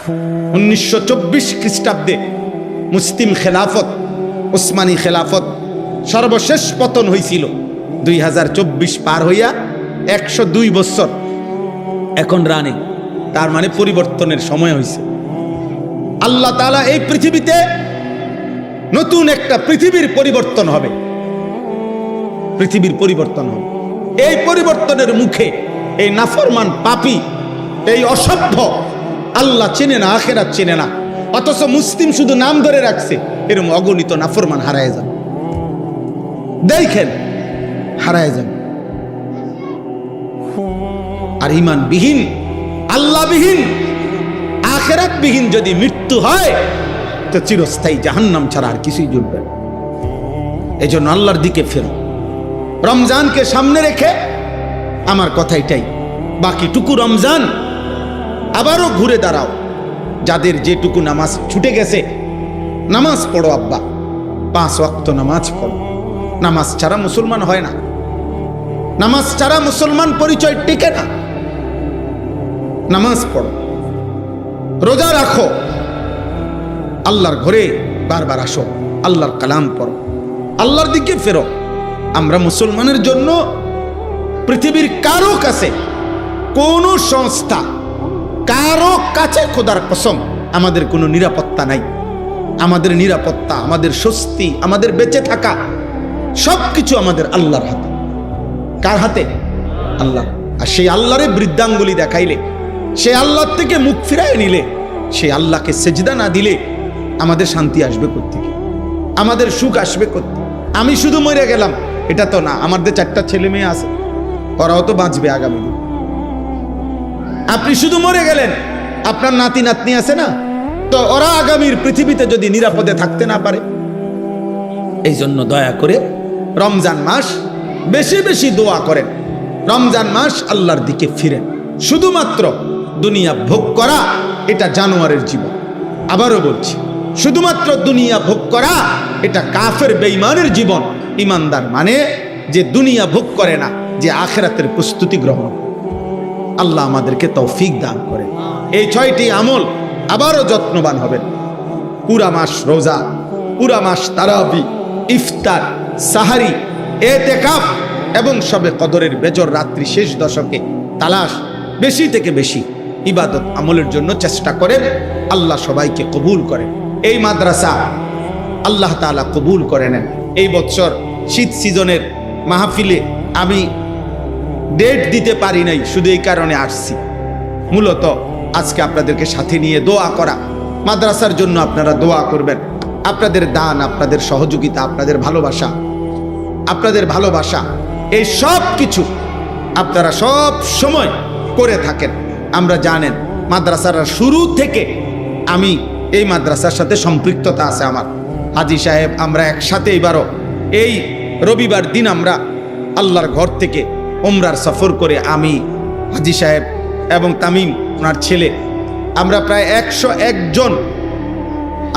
1924 খ্রিস্টাব্দে মুসলিম খেলাফত, ওসমানী খেলাফত সর্বশেষ পতন হয়েছিল। 2024 পার হইয়া 102 বছর এখন রানিং, তার মানে পরিবর্তনের সময় হয়েছে। আল্লাহ তাআলা এই পৃথিবীতে নতুন একটা পৃথিবীর পরিবর্তন হবে, পৃথিবীর পরিবর্তন হবে। এই পরিবর্তনের মুখে এই নাফরমান পাপী, এই অসভ্য, আল্লাহ চেনে না, আখিরাত চেনে না, অথচ মুসলিম শুধু নাম ধরে রাখছে, এরকম অগণিত নাফরমান হারায় যান। দেখেন হারায় যান। আর ঈমানবিহীন, আল্লাহবিহীন, আখিরাতবিহীন যদি মৃত্যু হয় তো চিরস্থায়ী জাহান্নাম ছাড়া আর কিছুই জুটবে না। এই জন্য আল্লাহর দিকে ফেরো। রমজানকে সামনে রেখে আমার কথা এটাই, বাকিটুকু রমজান আবারও ঘুরে দাঁড়াও। যাদের যেটুকু নামাজ ছুটে গেছে, নামাজ পড়ো আব্বা, 5 ওয়াক্ত নামাজ পড়ো। নামাজ ছাড়া মুসলমান হয় না, নামাজ ছাড়া মুসলমান পরিচয় টিকে না। নামাজ পড়ো, রোজা রাখো, আল্লাহর ঘরে বারবার আসো, আল্লাহর কালাম পড়ো, আল্লাহর দিকে ফেরো। আমরা মুসলমানের জন্য পৃথিবীর কারো কাছে, কোন সংস্থা, কারো কাছে খোদার কসম আমাদের কোনো নিরাপত্তা নাই। আমাদের নিরাপত্তা, আমাদের স্বস্তি, আমাদের বেঁচে থাকা সবকিছু আমাদের আল্লাহর হাতে। কার হাতে? আল্লাহ। আর সেই আল্লাহরে বৃদ্ধাঙ্গুলি দেখাইলে, সেই আল্লাহর থেকে মুখ ফিরায় নিলে, সেই আল্লাহকে সেজদা না দিলে আমাদের শান্তি আসবে কোত্থেকে? আমাদের সুখ আসবে কোত্থেকে? আমি শুধু মরে গেলাম এটা তো না, আমাদের 4টা ছেলে মেয়ে আছে, ওরাও তো বাঁচবে আগামী দিন। আপনি শুধু মরে গেলেন, আপনার নাতি নাতনি আছে না, তো ওরা আগামীর পৃথিবীতে যদি নিরাপদে থাকতে না পারে। এই জন্য দয়া করে রমজান মাস বেশি বেশি দোয়া করেন, রমজান মাস আল্লাহর দিকে ফিরেন। শুধুমাত্র দুনিয়া ভোগ করা এটা জানোয়ারের জীবন। আবারও বলছি, শুধুমাত্র দুনিয়া ভোগ করা এটা কাফের বেঈমানের জীবন। ইমানদার মানে যে দুনিয়া ভোগ করে না, যে আখিরাতের প্রস্তুতি গ্রহণ করে। আল্লাহ আমাদেরকে তৌফিক দান করে। এই 6টি আমল আবারও যত্নবান হবেন। পুরা মাস রোজা, পুরা মাস তারাবি, ইফতার, সাহারি, এতেকাফ এবং শবে কদরের বেজর রাত্রি শেষ দশকে তালাশ, বেশি থেকে বেশি ইবাদত আমলের জন্য চেষ্টা করেন। আল্লাহ সবাইকে কবুল করেন। এই মাদ্রাসা আল্লাহ তাআলা কবুল করে নেন। এই বছর শীত সিজনের মাহফিলে আমি ডেট দিতে পারি নাই, শুধু এই কারণে আসছি, মূলত আজকে আপনাদেরকে সাথে নিয়ে দোয়া করা। মাদ্রাসার জন্য আপনারা দোয়া করবেন। আপনাদের দান, আপনাদের সহযোগিতা, আপনাদের ভালোবাসা, এই সব কিছু আপনারা সব সময় করে থাকেন। আমরা জানেন মাদ্রাসার শুরু থেকে আমি এই মাদ্রাসার সাথে সম্পৃক্ততা আছে আমার। হাজী সাহেব আমরা একসাথে এবারও এই রবিবার দিন আমরা আল্লাহর ঘর থেকে উমরার সফর করে, আমি, হাজী সাহেব এবং তামিম ওনার ছেলে, আমরা প্রায় 101 জন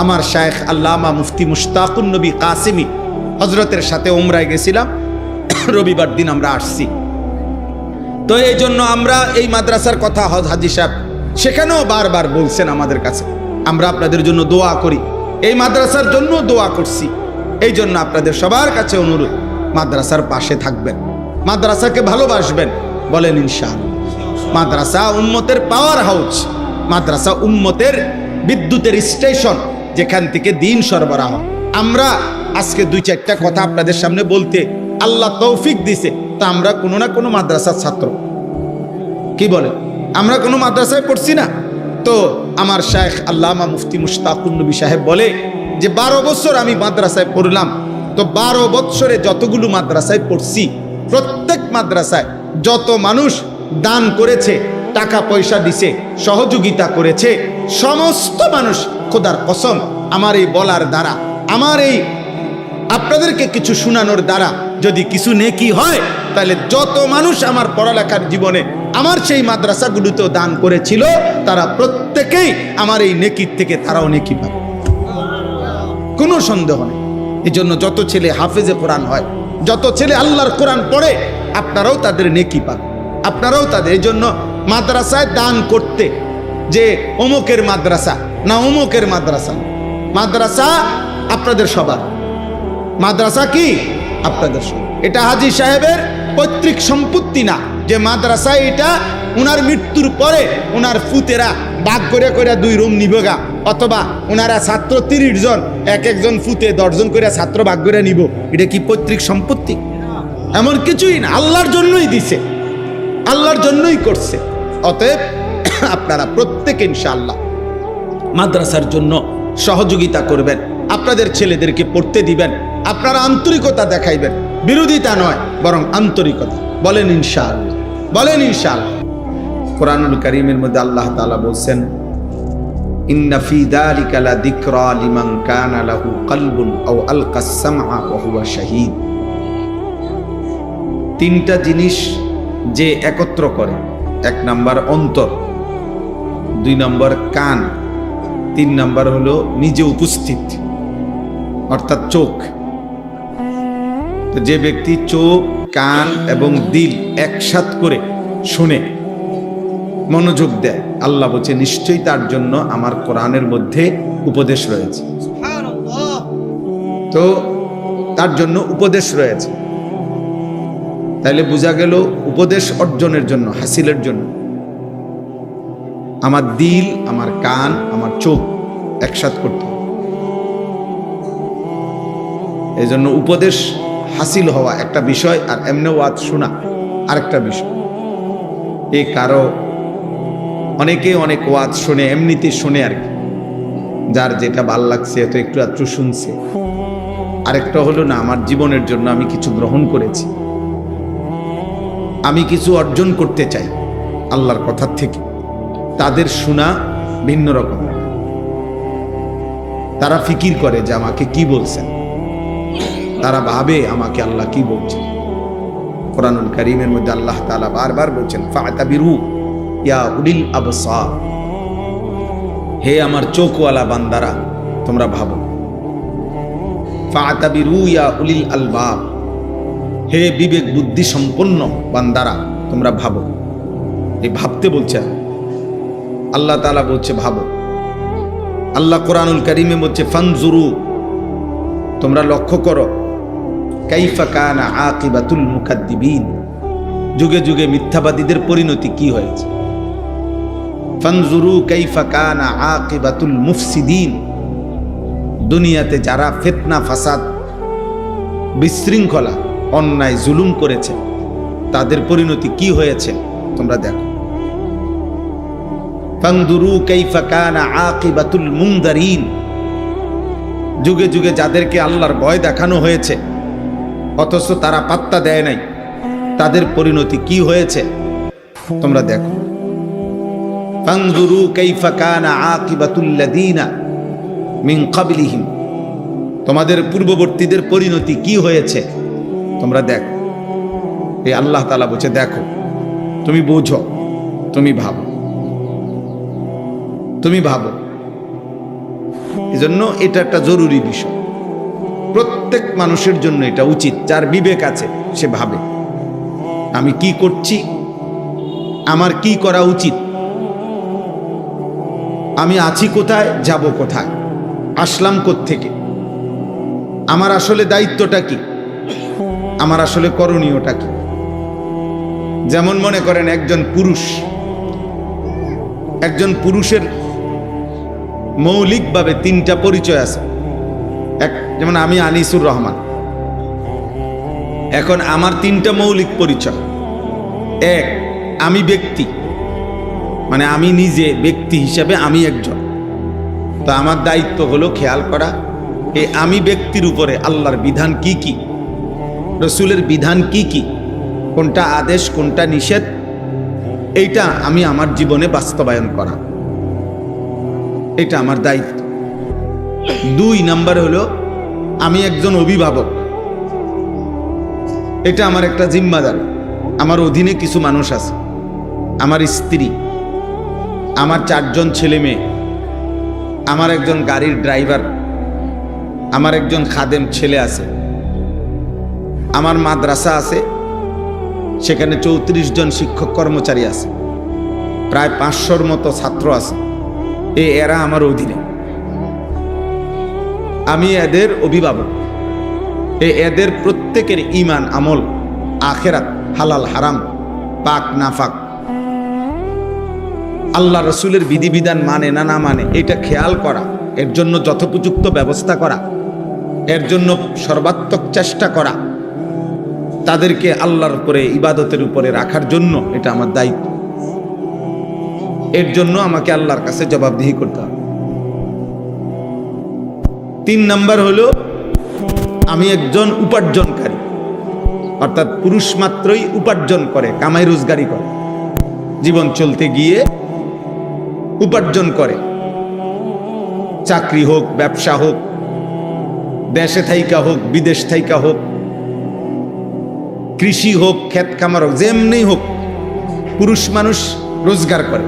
আমার শায়েখ আল্লামা মুফতি মুশতাকুন নবী কাসেমি হজরতের সাথে উমরায় গেছিলাম। রবিবার দিন আমরা আসছি। তো এই জন্য আমরা এই মাদ্রাসার কথা হাজী সাহেব সেখানেও বারবার বলছেন আমাদের কাছে, আমরা আপনাদের জন্য দোয়া করি, এই মাদ্রাসার জন্য দোয়া করছি। এই জন্য আপনাদের সবার কাছে অনুরোধ, মাদ্রাসার পাশে থাকবেন, মাদ্রাসাকে ভালোবাসবেন, বলেন ইনশাআল্লাহ। মাদ্রাসা উম্মতের পাওয়ার হাউস, মাদ্রাসা উম্মতের বিদ্যুতের স্টেশন, যেখান থেকে দিন সরবরাহ। আমরা আজকে 2-4টা কথা আপনাদের সামনে বলতে আল্লাহ তৌফিক দিছে, তা আমরা কোনো না কোনো মাদ্রাসার ছাত্র। কি বলে, আমরা কোনো মাদ্রাসায় পড়ছি না? তো আমার শায়েখ আল্লামা মুফতি মুশতাকুন নবী সাহেব বলে যে 12 বছর আমি মাদ্রাসায় পড়লাম, তো 12 বছরে যতগুলো মাদ্রাসায় পড়ছি, প্রত্যেক মাদ্রাসায় যত মানুষ দান করেছে, টাকা পয়সা দিছে, সহযোগিতা করেছে, সমস্ত মানুষ খোদার কসম আমার এই বলার দ্বারা, আমার এই আপনাদেরকে কিছু শোনানোর দ্বারা যদি কিছু নেকি হয়, তাহলে যত মানুষ আমার পড়ালেখার জীবনে আমার সেই মাদ্রাসাগুলোতেও দান করেছিল, তারা প্রত্যেকেই আমার এই নেকির থেকে তারাও নেকি পাবে, কোনো সন্দেহ নেই। এই জন্য যত ছেলে হাফেজে কোরআন হয়, যত ছেলে আল্লাহর কোরআন পড়ে, আপনারাও তাদের নেকি পাবে, আপনারাও তাদের। এই জন্য মাদ্রাসায় দান করতে যে অমুকের মাদ্রাসা না অমুকের মাদ্রাসা। মাদ্রাসা আপনাদের সবার, মাদ্রাসা কি আপনাদের সবার। এটা হাজী সাহেবের পৈতৃক সম্পত্তি না যে মাদ্রাসা এটা উনার মৃত্যুর পরে উনার ফুতেরা ভাগ করে করে 2 রুম নিবগা, অথবা ওনারা ছাত্র 30 জন, এক একজন ফুতে 10 জন করে ছাত্র ভাগ করে নিব। এটা কি পৈতৃক সম্পত্তি? এমন কিছুই না, আল্লাহর জন্যই দিছে, আল্লাহর জন্যই করছে। অতএব আপনারা প্রত্যেকে ইনশাআল্লাহ মাদ্রাসার জন্য সহযোগিতা করবেন, আপনাদের ছেলেদেরকে পড়তে দিবেন, আপনারা আন্তরিকতা দেখাইবেন, বিরোধিতা নয় বরং আন্তরিকতা। বলেন ইনশাআল্লাহ, বলেন ইনশাআল্লাহ। কোরআনুল কারীমের মধ্যে আল্লাহ তাআলা বলছেন, ইন্না ফি যালিকা লাযিকরা লিমান কানা লাহু কলবুন আও আলকাস সামআ ওয়া হুয়া শাহীদ। 3টা জিনিস যে একত্র করে, 1 নাম্বার অন্তর, 2 নাম্বার কান, 3 নাম্বার হলো নিজে উপস্থিত অর্থাৎ চোখ। তো যে ব্যক্তি চোখ, কান এবং দিল একসাথ করে শুনে, মনোযোগ দেয়, আল্লাহ বলছে নিশ্চয়ই তার জন্য আমার কোরআনের মধ্যে উপদেশ রয়েছে। তো তার জন্য উপদেশ রয়েছে, তাইলে বোঝা গেল উপদেশ অর্জনের জন্য, হাসিলের জন্য আমার দিল, আমার কান, আমার চোখ একসাথ করতে হবে। এই জন্য উপদেশ হাসিল হওয়া একটা বিষয়, আর এমনি ওয়াজ শোনা আরেকটা বিষয়। এই কারো অনেকে অনেক ওয়াজ শুনে, এমনিতে শুনে আর কি, যার যেটা ভাল লাগছে তো একটু আধটু শুনছে। আরেকটা হলো না, আমার জীবনের জন্য আমি কিছু গ্রহণ করেছি, আমি কিছু অর্জন করতে চাই আল্লাহর কথা থেকে। তাদের শোনা ভিন্ন রকম, তারা ফিকির করে যে আমাকে কি বলছেন, তারা ভাবে আমাকে আল্লাহ কি বলছেন। কোরআনুল কারীমের মধ্যে আল্লাহ তাআলা বারবার বলছেন, ফাতাবিরু ইয়া উলিল আবসার, হে আমার চোখওয়ালা বান্দারা তোমরা ভাবো। ফাতাবিরু ইয়া উলিল আলবাব, হে বিবেক বুদ্ধি সম্পন্ন বান্দারা তোমরা ভাবো। এই ভাবতে বলছে আল্লাহ তাআলা, বলছে ভাবো। আল্লাহ কোরআনুল কারীমে বলছে ফানজুরু, তোমরা লক্ষ্য করো, কাইফা কানা আকিবাতুল মুকাদ্দিবিন, যুগে যুগে মিথ্যাবাদীদের পরিণতি কি হয়েছে। ফানজুরু কাইফা কানা আকিবাতুল মুফসিদিন, দুনিয়াতে যারা ফিতনা, ফাসাদ, বিশৃঙ্খলা, অন্যায়, জুলুম করেছে তাদের পরিণতি কি হয়েছে তোমরা দেখো। ফানজুরু কাইফা কানা আকিবাতুল মুনদারিন, যুগে যুগে যাদেরকে আল্লাহর ভয় দেখানো হয়েছে অথচ তারা পাত্তা দেয় নাই, তাদের পরিণতি কি হয়েছে তোমরা দেখো। ফানজুরু কাইফা কানা আকিবাতুল লাযিনা মিন ক্বাবলিহিম, তোমাদের পূর্ববর্তীদের পরিণতি কি হয়েছে তোমরা দেখো। এই আল্লাহ তাআলা বলছে দেখো, তুমি বোঝো, তুমি ভাবো, তুমি ভাবো। এজন্য এটা একটা জরুরি বিষয়, প্রত্যেক মানুষের জন্য এটা উচিত। যার বিবেক আছে সে ভাবে আমি কি করছি, আমার কি করা উচিত, আমি আছি কোথায়, যাব কোথায়, আসলাম কোত্থেকে, আমার আসলে দায়িত্বটা কি, আমার আসলে করণীয়টা কি। যেমন মনে করেন একজন পুরুষের মৌলিকভাবে 3টা পরিচয় আছে। যেমন আমি আনিসুর রহমান, এখন আমার 3টা মৌলিক পরিচয়। 1, আমি ব্যক্তি, মানে আমি নিজে ব্যক্তি হিসাবে আমি একজন। তো আমার দায়িত্ব হলো খেয়াল করা এই আমি ব্যক্তির উপরে আল্লাহর বিধান কি কি, রসুলের বিধান কি কি, কোনটা আদেশ কোনটা নিষেধ, এইটা আমি আমার জীবনে বাস্তবায়ন করা, এটা আমার দায়িত্ব। 2 নাম্বার হলো আমি একজন অভিভাবক, এটা আমার একটা জিম্মাদার। আমার অধীনে কিছু মানুষ আছে, আমার স্ত্রী, আমার 4 জন ছেলে মেয়ে, আমার একজন গাড়ির ড্রাইভার, আমার একজন খাদেম ছেলে আছে, আমার মাদ্রাসা আছে, সেখানে 34 জন শিক্ষক কর্মচারী আছে। প্রায় 500-র মতো ছাত্র আছে। এরা আমার অধীনে, আমি এদের অভিভাবক। এদের প্রত্যেকের ঈমান, আমল, আখিরাত, হালাল হারাম, পাক নাফাক, আল্লাহ রসুলের বিধিবিধান মানে না না মানে এটা খেয়াল করা, এর জন্য যথোপযুক্ত ব্যবস্থা করা, এর জন্য সর্বাত্মক চেষ্টা করা, তাদেরকে আল্লাহর উপরে, ইবাদতের উপরে রাখার জন্য এটা আমার দায়িত্ব। এর জন্য আমাকে আল্লাহর কাছে জবাবদিহি করতে হবে। 3 নাম্বার হলো আমি একজন উপার্জনকারী, অর্থাৎ পুরুষ মাত্রই উপার্জন করে, কামাই রোজগারি করে, জীবন চলতে গিয়ে উপার্জন করে। চাকরি হোক, ব্যবসা হোক, দেশে থাইকা হোক, বিদেশ থাইকা হোক, কৃষি হোক, ক্ষেত খামার হোক, যেমনি হোক পুরুষ মানুষ রোজগার করে।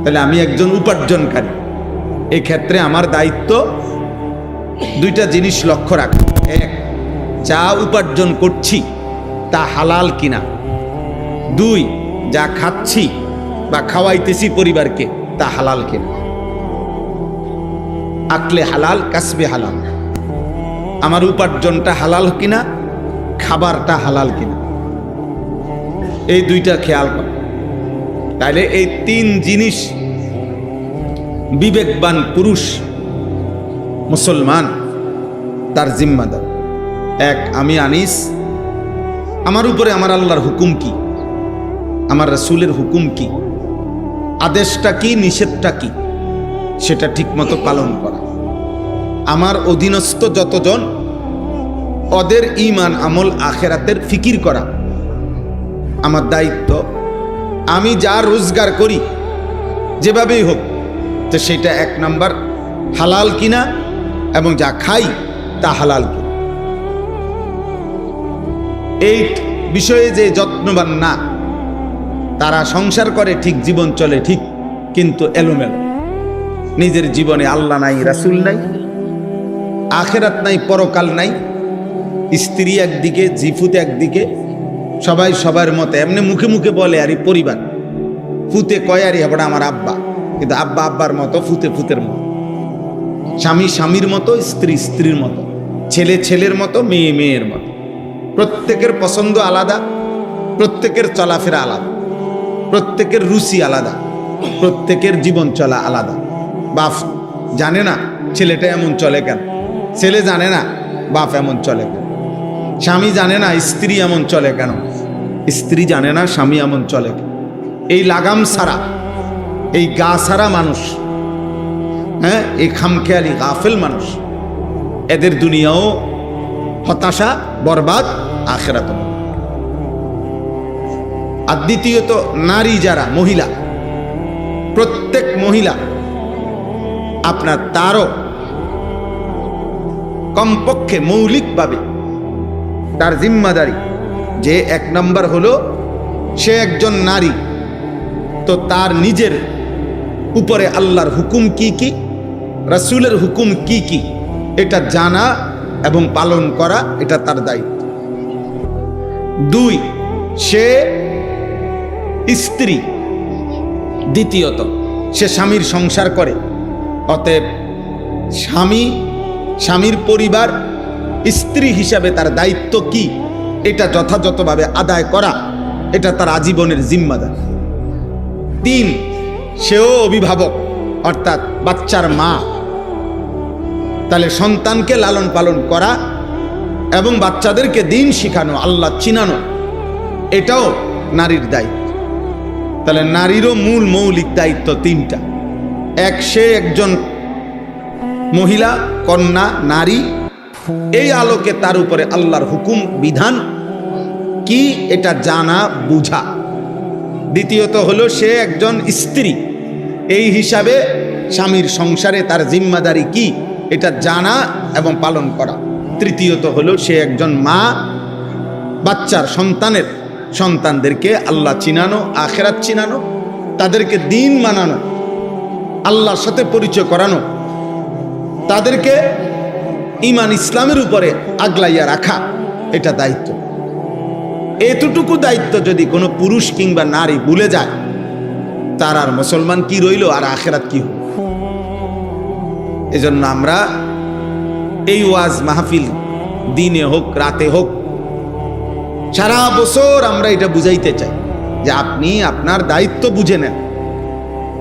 তাহলে আমি একজন উপার্জনকারী। এই ক্ষেত্রে আমার দায়িত্ব 2টা জিনিস লক্ষ্য রাখা। 1, যা উপার্জন করছি তা হালাল কিনা। 2, যা খাচ্ছি বা খাওয়াইতেছি পরিবারকে তা হালাল কিনা। আকলে হালাল, কাসবে হালাল। আমার উপার্জনটা হালাল কিনা, খাবারটা হালাল কিনা, এই 2টা খেয়াল কর। তাইলে এই 3 জিনিস বিবেকবান পুরুষ মুসলমান তার জিম্মাদার। 1, আমি আনিস, আমার উপরে আমার আল্লাহর হুকুম কি, আমার রাসূলের হুকুম কি, আদেশটা কি, নিষেধটা কি, সেটা ঠিকমতো পালন করা। আমার অধীনস্থ যতজন, ওদের ঈমান, আমল, আখিরাতের ফিকির করা আমার দায়িত্ব। আমি যা রোজগার করি যেভাবেই হোক, তো সেটা 1 নাম্বার হালাল কিনা, এবং যা খাই তা হালাল কিনা। এই বিষয়ে যে যত্নবান না, তারা সংসার করে ঠিক, জীবন চলে ঠিক, কিন্তু এলোমেলো। নিজের জীবনে আল্লাহ নাই, রাসূল নাই, আখিরাত নাই, পরকাল নাই। স্ত্রী একদিকে, জিফুত একদিকে, সবাই সবার মতো এমনি মুখে মুখে বলে আরে পরিবার, ফুতে কয় আরে হবে আমার আব্বা, কিন্তু আব্বা আব্বার মতো, ফুতে ফুতের মতো, স্বামী স্বামীর মতো, স্ত্রী স্ত্রীর মতো, ছেলে ছেলের মতো, মেয়ে মেয়ের মতো। প্রত্যেকের পছন্দ আলাদা, প্রত্যেকের চলাফেরা আলাদা, প্রত্যেকের রুচি আলাদা, প্রত্যেকের জীবন চলা আলাদা। বাপ জানে না ছেলেটা এমন চলে কেন, ছেলে জানে না বাপ এমন চলে কেন, স্বামী জানে না স্ত্রী এমন চলে কেন, স্ত্রী জানে না স্বামী এমন চলে কেন। এই লাগাম ছাড়া, এই গা ছাড়া মানুষ, এই খামখেয়ালি গাফেল মানুষ, এদের দুনিয়াও হতাশা, বরবাদ, আখিরাত। আর দ্বিতীয়ত, নারী যারা, মহিলা, প্রত্যেক মহিলা আপনার তারও কমপক্ষে মৌলিকভাবে তার জিম্মাদারি যে 1 নাম্বার হলো সে একজন নারী, তো তার নিজের উপরে আল্লাহর হুকুম কি কি, রাসূলের হুকুম কি কি, এটা জানা এবং পালন করা, এটা তার দায়িত্ব। 2, সে স্ত্রী, দ্বিতীয়ত সে স্বামীর সংসার করে, অতএব স্বামীর পরিবার, স্ত্রী হিসাবে তার দায়িত্ব কি, এটা যথাযথভাবে আদায় করা, এটা তার আজীবনের জিম্মাদারি। 3, সেও অভিভাবক, অর্থাৎ বাচ্চার মা। তাহলে সন্তানকে লালন পালন করা এবং বাচ্চাদেরকে দিন শিখানো, আল্লাহ চিনানো, এটাও নারীর দায়িত্ব। তাহলে নারীরও মূল মৌলিক দায়িত্ব 3টা। 1, সে একজন মহিলা, কন্যা, নারী, এই আলোকে তার উপরে আল্লাহর হুকুম বিধান কি এটা জানা বুঝা। দ্বিতীয়ত হলো সে একজন স্ত্রী, এই হিসাবে স্বামীর সংসারে তার জিম্মাদারি কি এটা জানা এবং পালন করা। তৃতীয়ত হলো সে একজন মা, বাচ্চার সন্তানদেরকে আল্লাহ চিনানো, আখিরাত চিনানো, তাদেরকে দিন মানানো, আল্লাহর সাথে পরিচয় করানো, তাদেরকে ঈমান ইসলামের উপরে আগলাইয়া রাখা, এটা দায়িত্ব। এতটুকু দায়িত্ব যদি কোনো পুরুষ কিংবা নারী ভুলে যায়, তার আর মুসলমান কি রইল, আর আখেরাত কি হল? এজন্য আমরা এই ওয়াজ মাহফিল দিনে হোক রাতে হোক, সারা বছর আমরা এটা বুঝাইতে চাই যে আপনি আপনার দায়িত্ব বুঝে নেন,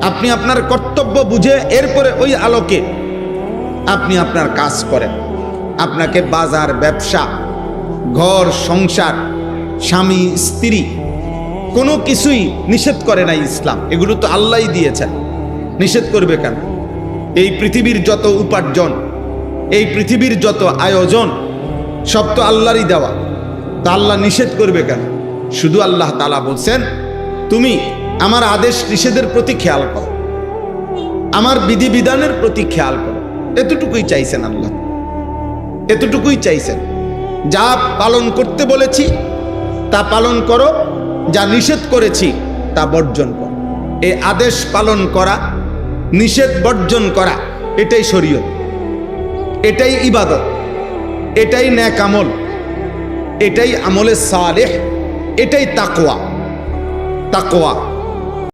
আপনি আপনার কর্তব্য বুঝে এরপরে ওই আলোকে আপনি আপনার কাজ করেন। আপনাকে বাজার, ব্যবসা, ঘর সংসার, স্বামী স্ত্রী কোনো কিছুই নিষেধ করে নাই ইসলাম। এগুলো তো আল্লাহই দিয়েছেন, নিষেধ করবে কেন? এই পৃথিবীর যত উপার্জন, এই পৃথিবীর যত আয়োজন সব তো আল্লাহরই দেওয়া, তা আল্লাহ নিষেধ করবে কেন? শুধু আল্লাহ তাআলা বলছেন তুমি আমার আদেশ নিষেধের প্রতি খেয়াল করো, আমার বিধিবিধানের প্রতি খেয়াল করো। এতটুকুই চাইছেন আল্লাহ, এতটুকুই চাইছেন। যা পালন করতে বলেছি তা পালন করো, যা নিষেধ করেছি তা বর্জন করো। এই আদেশ পালন করা, নিষেধ বর্জন করা, এটাই শরীয়ত, এটাই ইবাদত, এটাই নেক আমল, এটাই আমলে সালেহ, এটাই তাকওয়া। তাকওয়া